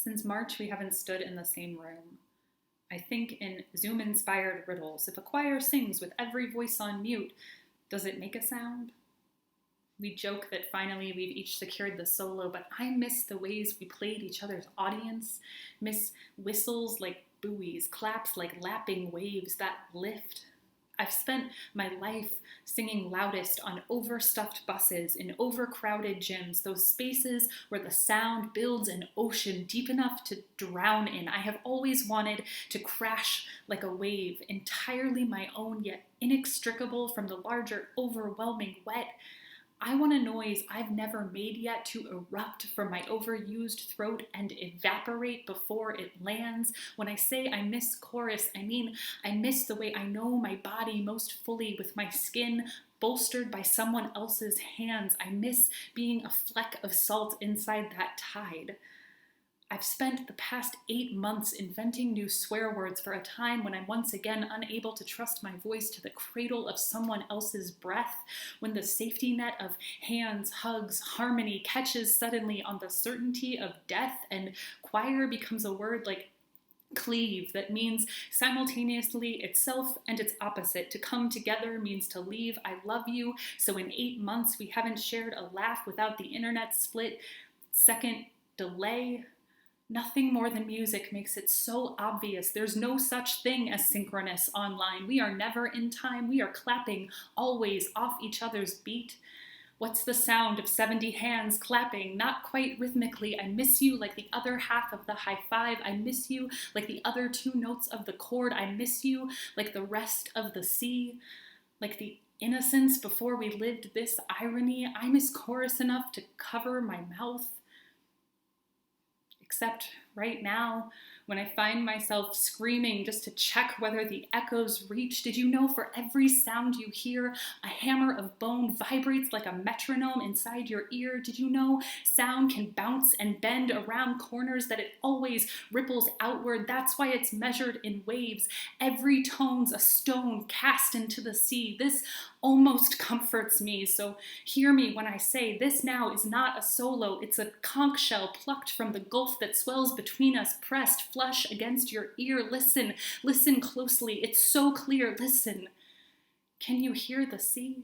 Since March, we haven't stood in the same room. I think in Zoom-inspired riddles. If a choir sings with every voice on mute, does it make a sound? We joke that finally we've each secured the solo, but I miss the ways we played each other's audience, miss whistles like buoys, claps like lapping waves that lift. I've spent my life singing loudest on overstuffed buses, in overcrowded gyms, those spaces where the sound builds an ocean deep enough to drown in. I have always wanted to crash like a wave, entirely my own, yet inextricable from the larger, overwhelming wet. I want a noise I've never made yet to erupt from my overused throat and evaporate before it lands. When I say I miss chorus, I mean I miss the way I know my body most fully, with my skin bolstered by someone else's hands. I miss being a fleck of salt inside that tide. I've spent the past 8 months inventing new swear words for a time when I'm once again unable to trust my voice to the cradle of someone else's breath, when the safety net of hands, hugs, harmony catches suddenly on the certainty of death, and choir becomes a word like cleave that means simultaneously itself and its opposite. To come together means to leave. I love you. So in 8 months, we haven't shared a laugh without the internet split second delay. Nothing more than music makes it so obvious. There's no such thing as synchronous online. We are never in time. We are clapping always off each other's beat. What's the sound of 70 hands clapping? Not quite rhythmically. I miss you like the other half of the high five. I miss you like the other 2 notes of the chord. I miss you like the rest of the sea, like the innocence before we lived this irony. I miss chorus enough to cover my mouth. Except right now, when I find myself screaming just to check whether the echoes reach. Did you know for every sound you hear, a hammer of bone vibrates like a metronome inside your ear? Did you know sound can bounce and bend around corners, that it always ripples outward? That's why it's measured in waves. Every tone's a stone cast into the sea. This almost comforts me, so hear me when I say this now is not a solo. It's a conch shell plucked from the gulf that swells between us, pressed flush against your ear. Listen, listen closely. It's so clear. Listen. Can you hear the sea?